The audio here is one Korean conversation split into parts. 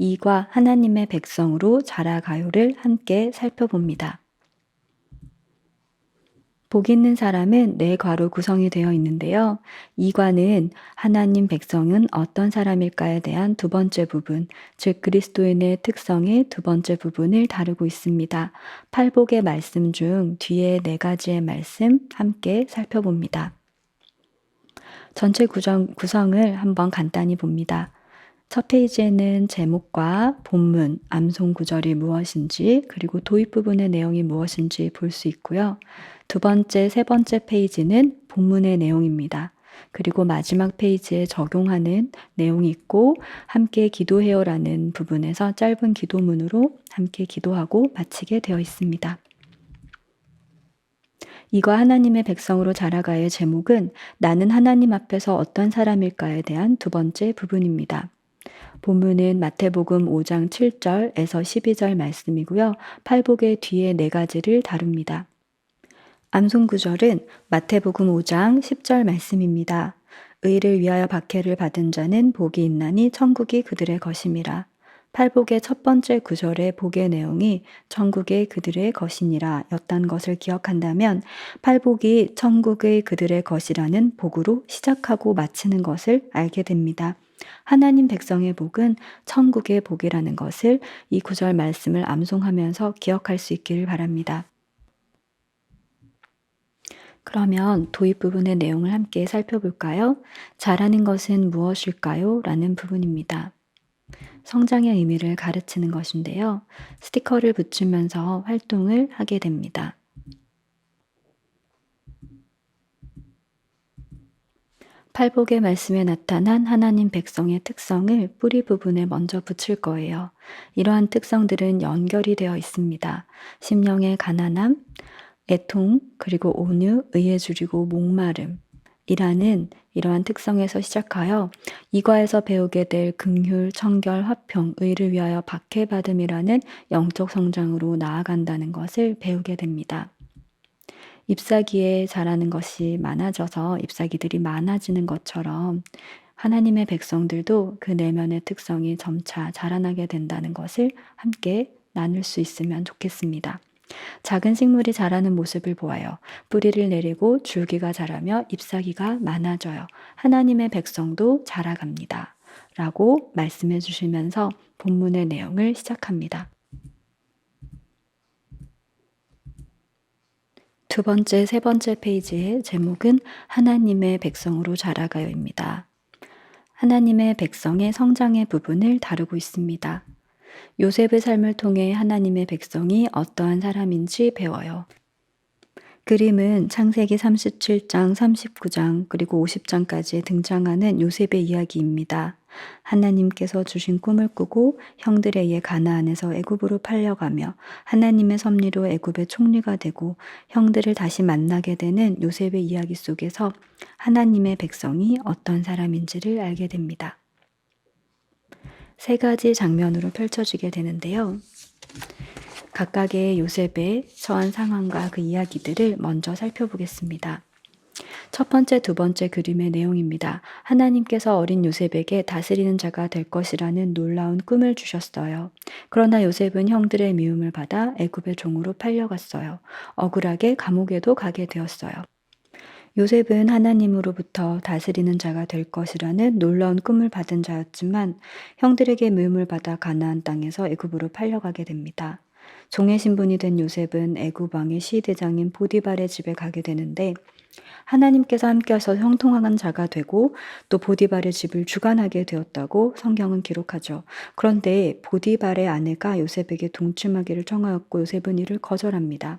이과 하나님의 백성으로 자라가요를 함께 살펴봅니다. 복 있는 사람은 네 과로 구성이 되어 있는데요. 이과는 하나님 백성은 어떤 사람일까에 대한 두 번째 부분, 즉 그리스도인의 특성의 두 번째 부분을 다루고 있습니다. 팔복의 말씀 중 뒤에 네 가지의 말씀 함께 살펴봅니다. 전체 구성을 한번 간단히 봅니다. 첫 페이지에는 제목과 본문, 암송 구절이 무엇인지, 그리고 도입 부분의 내용이 무엇인지 볼 수 있고요. 두 번째, 세 번째 페이지는 본문의 내용입니다. 그리고 마지막 페이지에 적용하는 내용이 있고, 함께 기도해요라는 부분에서 짧은 기도문으로 함께 기도하고 마치게 되어 있습니다. 이과 하나님의 백성으로 자라가의 제목은 나는 하나님 앞에서 어떤 사람일까에 대한 두 번째 부분입니다. 본문은 마태복음 5장 7절에서 12절 말씀이고요. 팔복의 뒤에 네 가지를 다룹니다. 암송 구절은 마태복음 5장 10절 말씀입니다. 의를 위하여 박해를 받은 자는 복이 있나니 천국이 그들의 것임이라. 팔복의 첫 번째 구절의 복의 내용이 천국의 그들의 것이니라 였단 것을 기억한다면 팔복이 천국의 그들의 것이라는 복으로 시작하고 마치는 것을 알게 됩니다. 하나님 백성의 복은 천국의 복이라는 것을 이 구절 말씀을 암송하면서 기억할 수 있기를 바랍니다. 그러면 도입 부분의 내용을 함께 살펴볼까요? 잘하는 것은 무엇일까요? 라는 부분입니다. 성장의 의미를 가르치는 것인데요. 스티커를 붙이면서 활동을 하게 됩니다. 팔복의 말씀에 나타난 하나님 백성의 특성을 뿌리 부분에 먼저 붙일 거예요. 이러한 특성들은 연결이 되어 있습니다. 심령의 가난함, 애통, 그리고 온유, 의에 줄이고 목마름 이라는 이러한 특성에서 시작하여 이과에서 배우게 될 긍휼, 청결, 화평, 의를 위하여 박해받음이라는 영적 성장으로 나아간다는 것을 배우게 됩니다. 잎사귀에 자라는 것이 많아져서 잎사귀들이 많아지는 것처럼 하나님의 백성들도 그 내면의 특성이 점차 자라나게 된다는 것을 함께 나눌 수 있으면 좋겠습니다. 작은 식물이 자라는 모습을 보아요. 뿌리를 내리고 줄기가 자라며 잎사귀가 많아져요. 하나님의 백성도 자라갑니다. 라고 말씀해 주시면서 본문의 내용을 시작합니다. 두 번째, 세 번째 페이지의 제목은 하나님의 백성으로 자라가요입니다. 하나님의 백성의 성장의 부분을 다루고 있습니다. 요셉의 삶을 통해 하나님의 백성이 어떠한 사람인지 배워요. 그림은 창세기 37장, 39장, 그리고 50장까지 등장하는 요셉의 이야기입니다. 하나님께서 주신 꿈을 꾸고 형들에 의해 가나안에서 애굽으로 팔려가며 하나님의 섭리로 애굽의 총리가 되고 형들을 다시 만나게 되는 요셉의 이야기 속에서 하나님의 백성이 어떤 사람인지를 알게 됩니다. 세 가지 장면으로 펼쳐지게 되는데요. 각각의 요셉의 처한 상황과 그 이야기들을 먼저 살펴보겠습니다. 첫 번째, 두 번째 그림의 내용입니다. 하나님께서 어린 요셉에게 다스리는 자가 될 것이라는 놀라운 꿈을 주셨어요. 그러나 요셉은 형들의 미움을 받아 애굽의 종으로 팔려갔어요. 억울하게 감옥에도 가게 되었어요. 요셉은 하나님으로부터 다스리는 자가 될 것이라는 놀라운 꿈을 받은 자였지만 형들에게 미움을 받아 가나안 땅에서 애굽으로 팔려가게 됩니다. 종의 신분이 된 요셉은 애굽 왕의 시대장인 보디발의 집에 가게 되는데 하나님께서 함께하셔서 형통한 자가 되고 또 보디발의 집을 주관하게 되었다고 성경은 기록하죠. 그런데 보디발의 아내가 요셉에게 동침하기를 청하였고 요셉은 이를 거절합니다.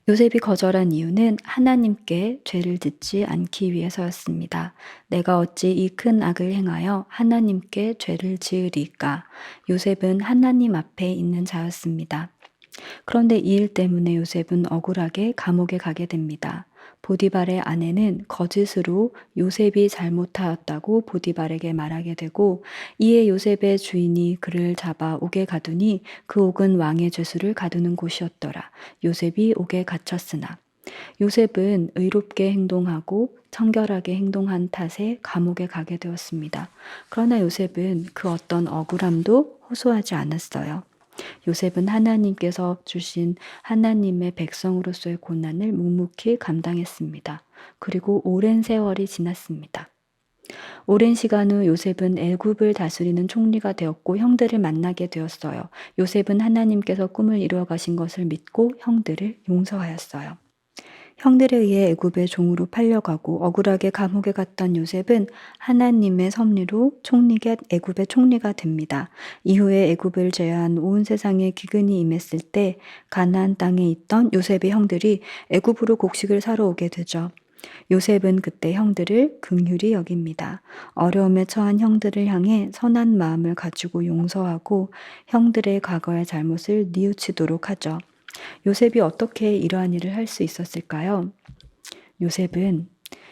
요셉이 거절한 이유는 하나님께 죄를 짓지 않기 위해서였습니다. 내가 어찌 이 큰 악을 행하여 하나님께 죄를 지으리까? 요셉은 하나님 앞에 있는 자였습니다. 그런데 이 일 때문에 요셉은 억울하게 감옥에 가게 됩니다. 보디발의 아내는 거짓으로 요셉이 잘못하였다고 보디발에게 말하게 되고 이에 요셉의 주인이 그를 잡아 옥에 가두니 그 옥은 왕의 죄수를 가두는 곳이었더라. 요셉이 옥에 갇혔으나 요셉은 의롭게 행동하고 청결하게 행동한 탓에 감옥에 가게 되었습니다. 그러나 요셉은 그 어떤 억울함도 호소하지 않았어요. 요셉은 하나님께서 주신 하나님의 백성으로서의 고난을 묵묵히 감당했습니다. 그리고 오랜 세월이 지났습니다. 오랜 시간 후 요셉은 애굽을 다스리는 총리가 되었고 형들을 만나게 되었어요. 요셉은 하나님께서 꿈을 이루어 가신 것을 믿고 형들을 용서하였어요. 형들에 의해 애굽의 종으로 팔려가고 억울하게 감옥에 갔던 요셉은 하나님의 섭리로 애굽의 총리가 됩니다. 이후에 애굽을 제외한 온 세상에 기근이 임했을 때 가나안 땅에 있던 요셉의 형들이 애굽으로 곡식을 사러 오게 되죠. 요셉은 그때 형들을 긍휼히 여깁니다. 어려움에 처한 형들을 향해 선한 마음을 가지고 용서하고 형들의 과거의 잘못을 뉘우치도록 하죠. 요셉이 어떻게 이러한 일을 할 수 있었을까요? 요셉은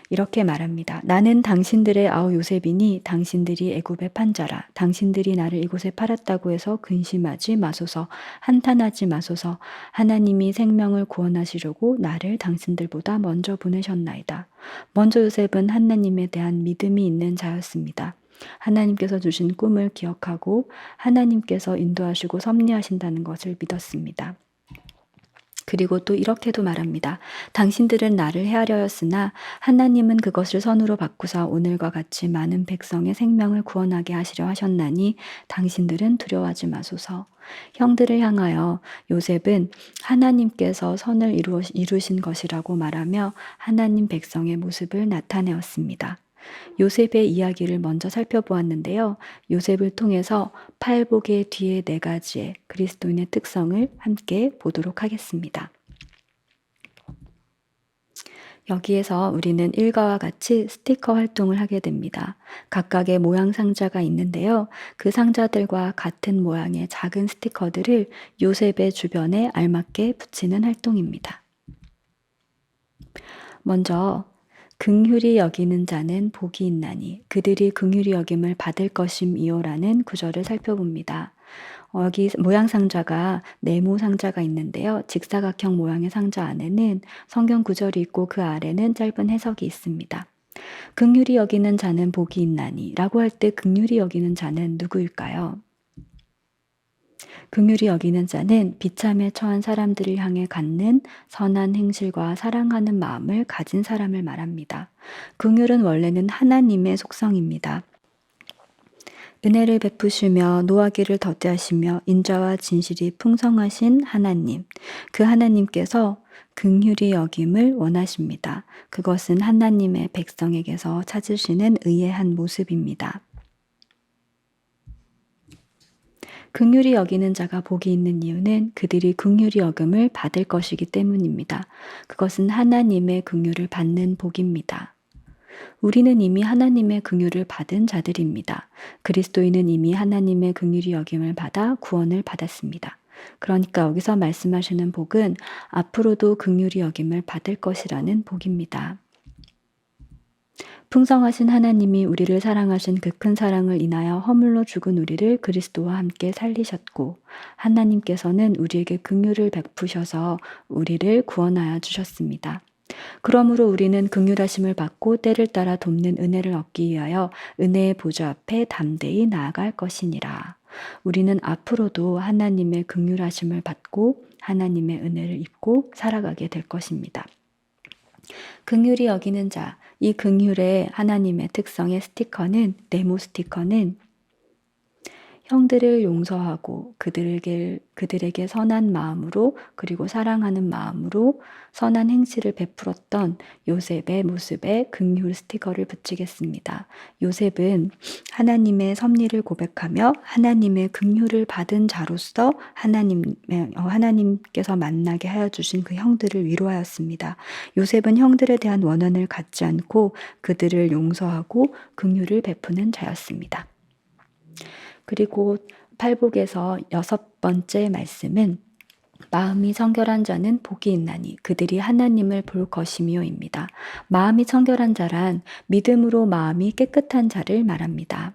이렇게 말합니다. 나는 당신들의 아우 요셉이니 당신들이 애굽의 판자라. 당신들이 나를 이곳에 팔았다고 해서 근심하지 마소서. 한탄하지 마소서. 하나님이 생명을 구원하시려고 나를 당신들보다 먼저 보내셨나이다. 먼저 요셉은 하나님에 대한 믿음이 있는 자였습니다. 하나님께서 주신 꿈을 기억하고 하나님께서 인도하시고 섭리하신다는 것을 믿었습니다. 그리고 또 이렇게도 말합니다. 당신들은 나를 해하려 하였으나 하나님은 그것을 선으로 바꾸사 오늘과 같이 많은 백성의 생명을 구원하게 하시려 하셨나니 당신들은 두려워하지 마소서. 형들을 향하여 요셉은 하나님께서 선을 이루신 것이라고 말하며 하나님 백성의 모습을 나타내었습니다. 요셉의 이야기를 먼저 살펴보았는데요. 요셉을 통해서 팔복의 뒤에 4가지의 그리스도인의 특성을 함께 보도록 하겠습니다. 여기에서 우리는 일과와 같이 스티커 활동을 하게 됩니다. 각각의 모양 상자가 있는데요. 그 상자들과 같은 모양의 작은 스티커들을 요셉의 주변에 알맞게 붙이는 활동입니다. 먼저 긍휼히 여기는 자는 복이 있나니 그들이 긍휼히 여김을 받을 것임이요라는 구절을 살펴봅니다. 여기 모양 상자가 네모 상자가 있는데요. 직사각형 모양의 상자 안에는 성경 구절이 있고 그 아래는 짧은 해석이 있습니다. 긍휼히 여기는 자는 복이 있나니 라고 할 때 긍휼히 여기는 자는 누구일까요? 긍휼히 여기는 자는 비참에 처한 사람들을 향해 갖는 선한 행실과 사랑하는 마음을 가진 사람을 말합니다. 긍휼은 원래는 하나님의 속성입니다. 은혜를 베푸시며 노하기를 덧대하시며 인자와 진실이 풍성하신 하나님, 그 하나님께서 긍휼히 여김을 원하십니다. 그것은 하나님의 백성에게서 찾으시는 의의 한 모습입니다. 긍휼히 여기는 자가 복이 있는 이유는 그들이 긍휼히 여김을 받을 것이기 때문입니다. 그것은 하나님의 긍휼을 받는 복입니다. 우리는 이미 하나님의 긍휼을 받은 자들입니다. 그리스도인은 이미 하나님의 긍휼히 여김을 받아 구원을 받았습니다. 그러니까 여기서 말씀하시는 복은 앞으로도 긍휼히 여김을 받을 것이라는 복입니다. 풍성하신 하나님이 우리를 사랑하신 그 큰 사랑을 인하여 허물로 죽은 우리를 그리스도와 함께 살리셨고 하나님께서는 우리에게 긍휼을 베푸셔서 우리를 구원하여 주셨습니다. 그러므로 우리는 긍휼하심을 받고 때를 따라 돕는 은혜를 얻기 위하여 은혜의 보좌 앞에 담대히 나아갈 것이니라. 우리는 앞으로도 하나님의 긍휼하심을 받고 하나님의 은혜를 입고 살아가게 될 것입니다. 긍휼히 여기는 자, 이 긍휼의 하나님의 특성의 네모 스티커는 형들을 용서하고 그들에게 선한 마음으로 그리고 사랑하는 마음으로 선한 행실을 베풀었던 요셉의 모습에 긍휼 스티커를 붙이겠습니다. 요셉은 하나님의 섭리를 고백하며 하나님의 긍휼을 받은 자로서 하나님께서 만나게 하여 주신 그 형들을 위로하였습니다. 요셉은 형들에 대한 원한을 갖지 않고 그들을 용서하고 긍휼을 베푸는 자였습니다. 그리고 팔복에서 6번째 말씀은 마음이 청결한 자는 복이 있나니 그들이 하나님을 볼 것이며입니다. 마음이 청결한 자란 믿음으로 마음이 깨끗한 자를 말합니다.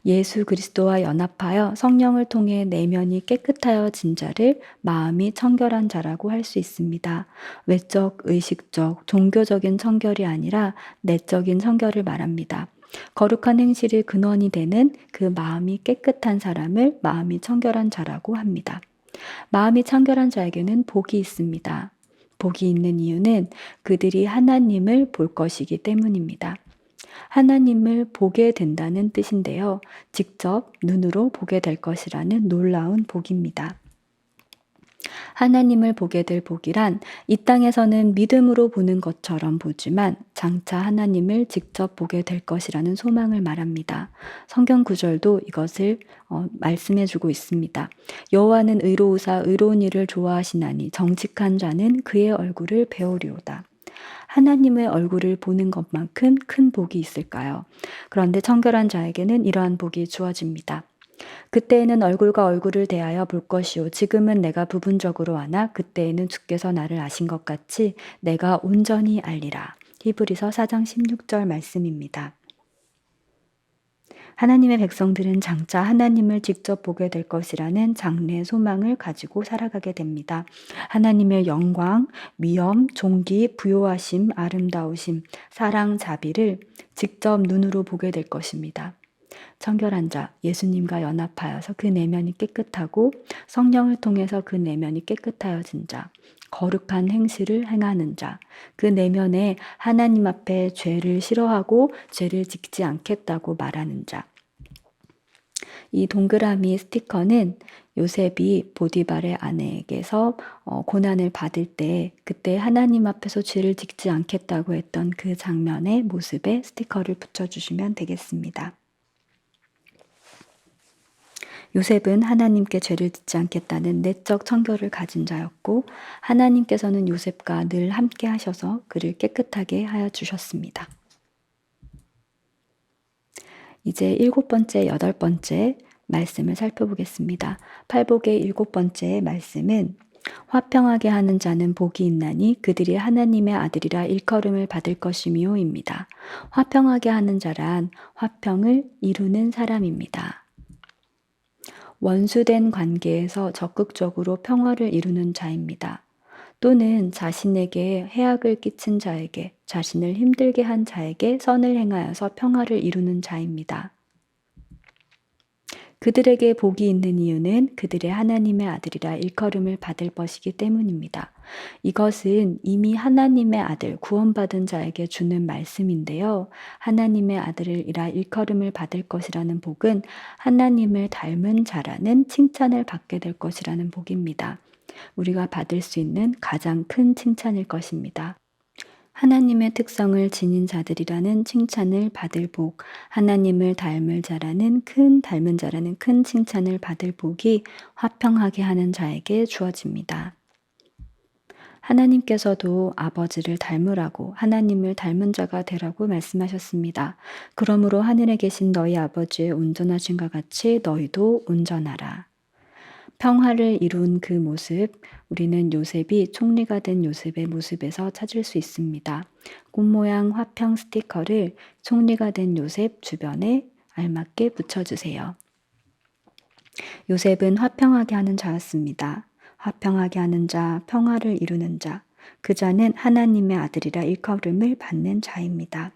예수 그리스도와 연합하여 성령을 통해 내면이 깨끗하여진 자를 마음이 청결한 자라고 할 수 있습니다. 외적, 의식적, 종교적인 청결이 아니라 내적인 청결을 말합니다. 거룩한 행실의 근원이 되는 그 마음이 깨끗한 사람을 마음이 청결한 자라고 합니다. 마음이 청결한 자에게는 복이 있습니다. 복이 있는 이유는 그들이 하나님을 볼 것이기 때문입니다. 하나님을 보게 된다는 뜻인데요. 직접 눈으로 보게 될 것이라는 놀라운 복입니다. 하나님을 보게 될 복이란 이 땅에서는 믿음으로 보는 것처럼 보지만 장차 하나님을 직접 보게 될 것이라는 소망을 말합니다. 성경 구절도 이것을 말씀해 주고 있습니다. 여호와는 의로우사 의로운 일을 좋아하시나니 정직한 자는 그의 얼굴을 배우리오다. 하나님의 얼굴을 보는 것만큼 큰 복이 있을까요? 그런데 청결한 자에게는 이러한 복이 주어집니다. 그때에는 얼굴과 얼굴을 대하여 볼 것이요 지금은 내가 부분적으로 아나 그때에는 주께서 나를 아신 것 같이 내가 온전히 알리라. 히브리서 4장 16절 말씀입니다. 하나님의 백성들은 장차 하나님을 직접 보게 될 것이라는 장래의 소망을 가지고 살아가게 됩니다. 하나님의 영광, 위엄, 존귀, 부요하심, 아름다우심, 사랑, 자비를 직접 눈으로 보게 될 것입니다. 청결한 자, 예수님과 연합하여서 그 내면이 깨끗하고 성령을 통해서 그 내면이 깨끗하여진 자, 거룩한 행실을 행하는 자, 그 내면에 하나님 앞에 죄를 싫어하고 죄를 짓지 않겠다고 말하는 자. 이 동그라미 스티커는 요셉이 보디발의 아내에게서 고난을 받을 때 그때 하나님 앞에서 죄를 짓지 않겠다고 했던 그 장면의 모습에 스티커를 붙여주시면 되겠습니다. 요셉은 하나님께 죄를 짓지 않겠다는 내적 청결을 가진 자였고 하나님께서는 요셉과 늘 함께 하셔서 그를 깨끗하게 하여 주셨습니다. 이제 7번째, 8번째 말씀을 살펴보겠습니다. 팔복의 7번째 말씀은 화평하게 하는 자는 복이 있나니 그들이 하나님의 아들이라 일컬음을 받을 것이미요입니다. 화평하게 하는 자란 화평을 이루는 사람입니다. 원수된 관계에서 적극적으로 평화를 이루는 자입니다. 또는 자신에게 해악을 끼친 자에게, 자신을 힘들게 한 자에게 선을 행하여서 평화를 이루는 자입니다. 그들에게 복이 있는 이유는 그들의 하나님의 아들이라 일컬음을 받을 것이기 때문입니다. 이것은 이미 하나님의 아들, 구원받은 자에게 주는 말씀인데요. 하나님의 아들이라 일컬음을 받을 것이라는 복은 하나님을 닮은 자라는 칭찬을 받게 될 것이라는 복입니다. 우리가 받을 수 있는 가장 큰 칭찬일 것입니다. 하나님의 특성을 지닌 자들이라는 칭찬을 받을 복, 하나님을 닮은 자라는 큰 칭찬을 받을 복이 화평하게 하는 자에게 주어집니다. 하나님께서도 아버지를 닮으라고 하나님을 닮은 자가 되라고 말씀하셨습니다. 그러므로 하늘에 계신 너희 아버지의 온전하심과 같이 너희도 온전하라. 평화를 이룬 그 모습, 우리는 요셉이 총리가 된 요셉의 모습에서 찾을 수 있습니다. 꽃 모양 화평 스티커를 총리가 된 요셉 주변에 알맞게 붙여주세요. 요셉은 화평하게 하는 자였습니다. 화평하게 하는 자, 평화를 이루는 자, 그 자는 하나님의 아들이라 일컬음을 받는 자입니다.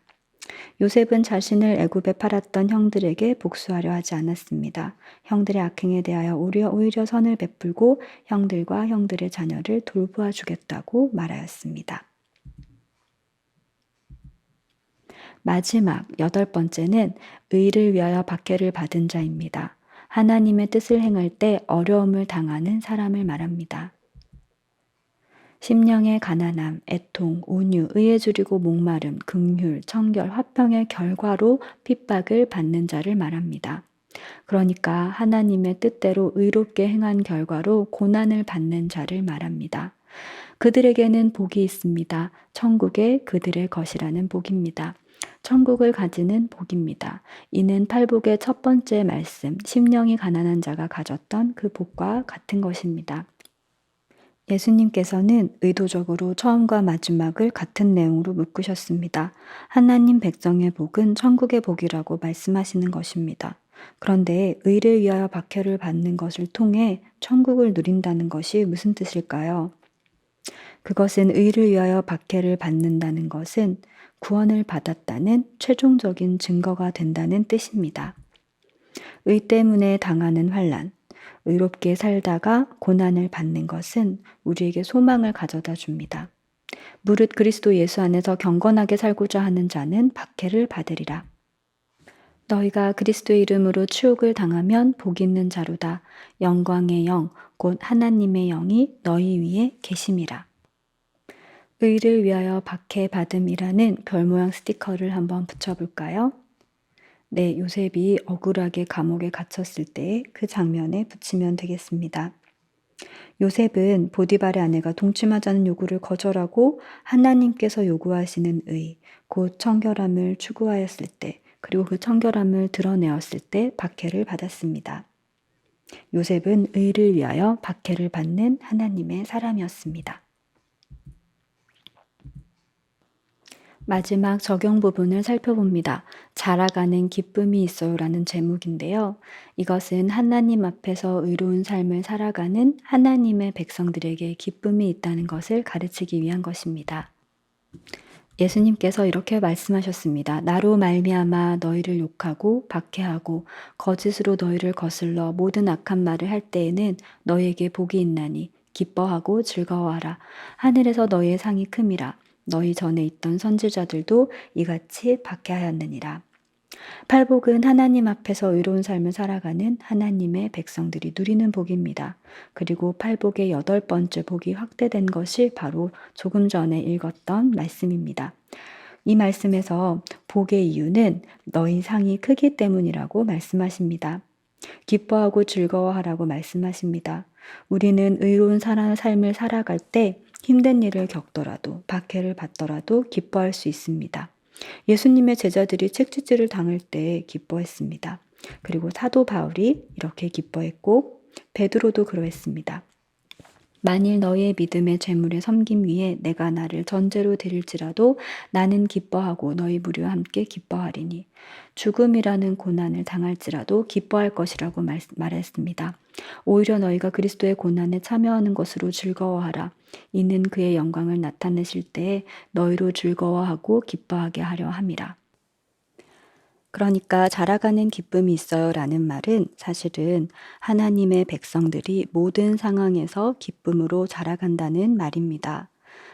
요셉은 자신을 애굽에 팔았던 형들에게 복수하려 하지 않았습니다. 형들의 악행에 대하여 오히려 선을 베풀고 형들과 형들의 자녀를 돌보아 주겠다고 말하였습니다. 마지막 8번째는 의를 위하여 박해를 받은 자입니다. 하나님의 뜻을 행할 때 어려움을 당하는 사람을 말합니다. 심령의 가난함, 애통, 온유, 의에 줄이고 목마름, 긍휼, 청결, 화평의 결과로 핍박을 받는 자를 말합니다. 그러니까 하나님의 뜻대로 의롭게 행한 결과로 고난을 받는 자를 말합니다. 그들에게는 복이 있습니다. 천국에 그들의 것이라는 복입니다. 천국을 가지는 복입니다. 이는 팔복의 첫 번째 말씀, 심령이 가난한 자가 가졌던 그 복과 같은 것입니다. 예수님께서는 의도적으로 처음과 마지막을 같은 내용으로 묶으셨습니다. 하나님 백성의 복은 천국의 복이라고 말씀하시는 것입니다. 그런데 의를 위하여 박해를 받는 것을 통해 천국을 누린다는 것이 무슨 뜻일까요? 그것은 의를 위하여 박해를 받는다는 것은 구원을 받았다는 최종적인 증거가 된다는 뜻입니다. 의 때문에 당하는 환난, 의롭게 살다가 고난을 받는 것은 우리에게 소망을 가져다 줍니다. 무릇 그리스도 예수 안에서 경건하게 살고자 하는 자는 박해를 받으리라. 너희가 그리스도의 이름으로 추욕을 당하면 복 있는 자로다. 영광의 영, 곧 하나님의 영이 너희 위에 계심이라. 의를 위하여 박해받음이라는 별 모양 스티커를 한번 붙여볼까요? 네, 요셉이 억울하게 감옥에 갇혔을 때 그 장면에 붙이면 되겠습니다. 요셉은 보디발의 아내가 동침하자는 요구를 거절하고 하나님께서 요구하시는 의, 곧 청결함을 추구하였을 때, 그리고 그 청결함을 드러내었을 때 박해를 받았습니다. 요셉은 의를 위하여 박해를 받는 하나님의 사람이었습니다. 마지막 적용 부분을 살펴봅니다. 자라가는 기쁨이 있어요라는 제목인데요. 이것은 하나님 앞에서 의로운 삶을 살아가는 하나님의 백성들에게 기쁨이 있다는 것을 가르치기 위한 것입니다. 예수님께서 이렇게 말씀하셨습니다. 나로 말미암아 너희를 욕하고 박해하고 거짓으로 너희를 거슬러 모든 악한 말을 할 때에는 너희에게 복이 있나니 기뻐하고 즐거워하라. 하늘에서 너희의 상이 큼이라. 너희 전에 있던 선지자들도 이같이 박해하였느니라. 팔복은 하나님 앞에서 의로운 삶을 살아가는 하나님의 백성들이 누리는 복입니다. 그리고 팔복의 8번째 복이 확대된 것이 바로 조금 전에 읽었던 말씀입니다. 이 말씀에서 복의 이유는 너희 상이 크기 때문이라고 말씀하십니다. 기뻐하고 즐거워하라고 말씀하십니다. 우리는 의로운 삶을 살아갈 때 힘든 일을 겪더라도 박해를 받더라도 기뻐할 수 있습니다. 예수님의 제자들이 책짓질을 당할 때 기뻐했습니다. 그리고 사도 바울이 이렇게 기뻐했고 베드로도 그러했습니다. 만일 너희의 믿음의 재물의 섬김 위에 내가 나를 전제로 드릴지라도 나는 기뻐하고 너희 무리와 함께 기뻐하리니 죽음이라는 고난을 당할지라도 기뻐할 것이라고 말했습니다. 오히려 너희가 그리스도의 고난에 참여하는 것으로 즐거워하라. 이는 그의 영광을 나타내실 때에 너희로 즐거워하고 기뻐하게 하려 함이라. 그러니까 자라가는 기쁨이 있어요 라는 말은 사실은 하나님의 백성들이 모든 상황에서 기쁨으로 자라간다는 말입니다.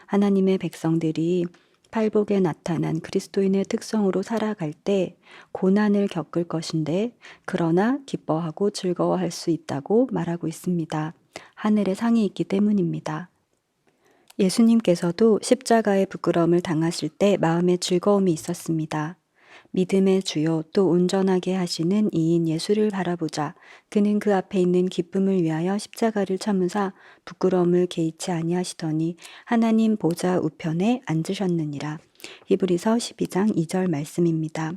하나님의 백성들이 팔복에 나타난 그리스도인의 특성으로 살아갈 때 고난을 겪을 것인데 그러나 기뻐하고 즐거워할 수 있다고 말하고 있습니다. 하늘의 상이 있기 때문입니다. 예수님께서도 십자가의 부끄러움을 당하실 때 마음에 즐거움이 있었습니다. 믿음의 주요 또 온전하게 하시는 이인 예수를 바라보자. 그는 그 앞에 있는 기쁨을 위하여 십자가를 참으사 부끄러움을 개의치 아니하시더니 하나님 보좌 우편에 앉으셨느니라. 히브리서 12장 2절 말씀입니다.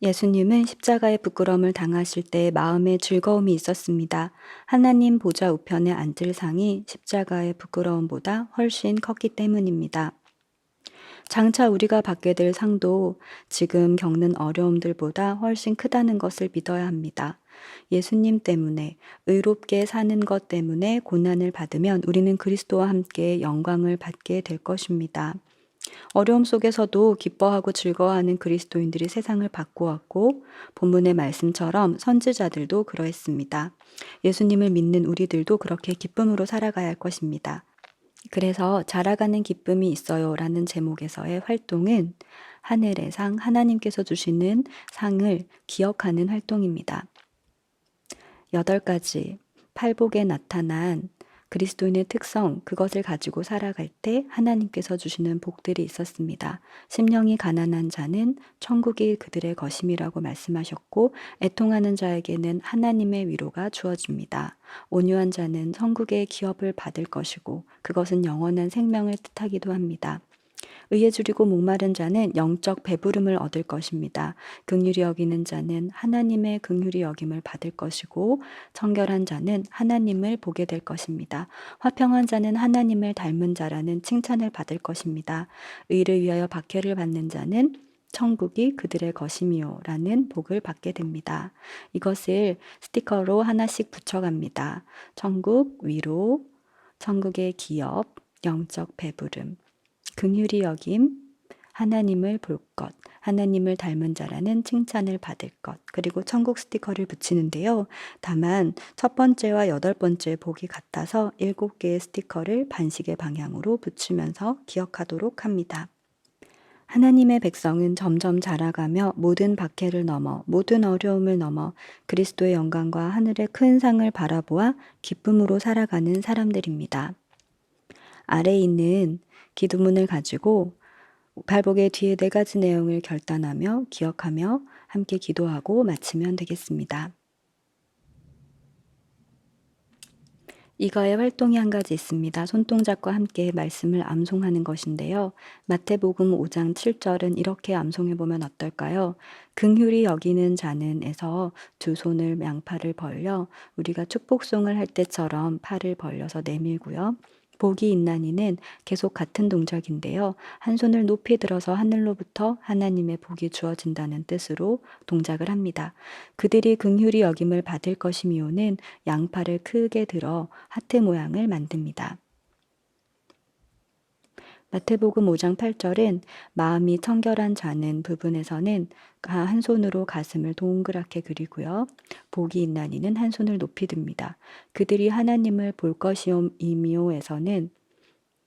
예수님은 십자가의 부끄러움을 당하실 때 마음에 즐거움이 있었습니다. 하나님 보좌 우편에 앉을 상이 십자가의 부끄러움보다 훨씬 컸기 때문입니다. 장차 우리가 받게 될 상도 지금 겪는 어려움들보다 훨씬 크다는 것을 믿어야 합니다. 예수님 때문에 의롭게 사는 것 때문에 고난을 받으면 우리는 그리스도와 함께 영광을 받게 될 것입니다. 어려움 속에서도 기뻐하고 즐거워하는 그리스도인들이 세상을 바꾸었고 본문의 말씀처럼 선지자들도 그러했습니다. 예수님을 믿는 우리들도 그렇게 기쁨으로 살아가야 할 것입니다. 그래서 자라가는 기쁨이 있어요 라는 제목에서의 활동은 하늘의 상, 하나님께서 주시는 상을 기억하는 활동입니다. 8가지 팔복에 나타난 그리스도인의 특성, 그것을 가지고 살아갈 때 하나님께서 주시는 복들이 있었습니다. 심령이 가난한 자는 천국이 그들의 것임이라고 말씀하셨고 애통하는 자에게는 하나님의 위로가 주어집니다. 온유한 자는 천국의 기업을 받을 것이고 그것은 영원한 생명을 뜻하기도 합니다. 의에 줄이고 목마른 자는 영적 배부름을 얻을 것입니다. 긍휼히 여기는 자는 하나님의 긍휼히 여김을 받을 것이고 청결한 자는 하나님을 보게 될 것입니다. 화평한 자는 하나님을 닮은 자라는 칭찬을 받을 것입니다. 의를 위하여 박해를 받는 자는 천국이 그들의 것이미요 라는 복을 받게 됩니다. 이것을 스티커로 하나씩 붙여갑니다. 천국, 위로, 천국의 기업, 영적 배부름, 긍휼히 여김, 하나님을 볼 것, 하나님을 닮은 자라는 칭찬을 받을 것, 그리고 천국 스티커를 붙이는데요. 다만 첫 번째와 여덟 번째 복이 같아서 7개의 스티커를 반시계 방향으로 붙이면서 기억하도록 합니다. 하나님의 백성은 점점 자라가며 모든 박해를 넘어 모든 어려움을 넘어 그리스도의 영광과 하늘의 큰 상을 바라보아 기쁨으로 살아가는 사람들입니다. 아래에 있는 기도문을 가지고 발복의 뒤에 4가지 내용을 결단하며 기억하며 함께 기도하고 마치면 되겠습니다. 이거의 활동이 한 가지 있습니다. 손동작과 함께 말씀을 암송하는 것인데요. 마태복음 5장 7절은 이렇게 암송해 보면 어떨까요? 긍휼히 여기는 자는에서 두 손을 양팔을 벌려 우리가 축복송을 할 때처럼 팔을 벌려서 내밀고요. 복이 있나니는 계속 같은 동작인데요. 한 손을 높이 들어서 하늘로부터 하나님의 복이 주어진다는 뜻으로 동작을 합니다. 그들이 긍휼히 여김을 받을 것이미오는 양팔을 크게 들어 하트 모양을 만듭니다. 마태복음 5장 8절은 마음이 청결한 자는 부분에서는 한 손으로 가슴을 동그랗게 그리고요. 복이 있나니는 한 손을 높이 듭니다. 그들이 하나님을 볼 것이오이미오에서는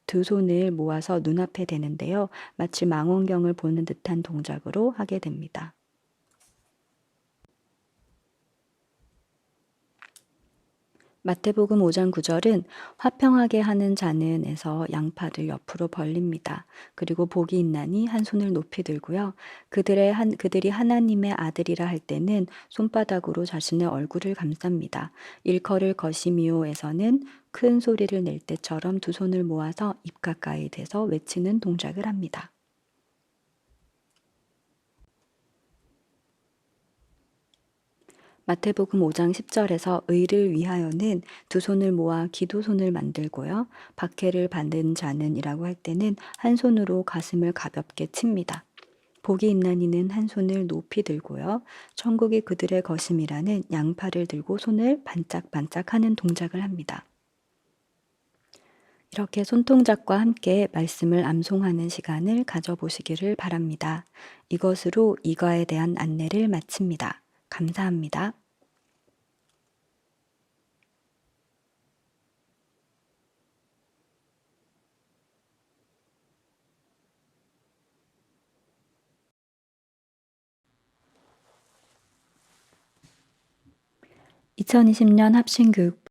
두 손을 모아서 눈앞에 대는데요. 마치 망원경을 보는 듯한 동작으로 하게 됩니다. 마태복음 5장 9절은 화평하게 하는 자는에서 양팔을 옆으로 벌립니다. 그리고 복이 있나니 한 손을 높이 들고요. 그들이 하나님의 아들이라 할 때는 손바닥으로 자신의 얼굴을 감쌉니다. 일컬을 것이미오에서는 큰 소리를 낼 때처럼 두 손을 모아서 입 가까이 대서 외치는 동작을 합니다. 마태복음 5장 10절에서 의를 위하여는 두 손을 모아 기도손을 만들고요. 박해를 받는 자는이라고 할 때는 한 손으로 가슴을 가볍게 칩니다. 복이 있나니는 한 손을 높이 들고요. 천국이 그들의 것임이라는 양팔을 들고 손을 반짝반짝하는 동작을 합니다. 이렇게 손동작과 함께 말씀을 암송하는 시간을 가져보시기를 바랍니다. 이것으로 이거에 대한 안내를 마칩니다. 감사합니다. (2020년) 합신교육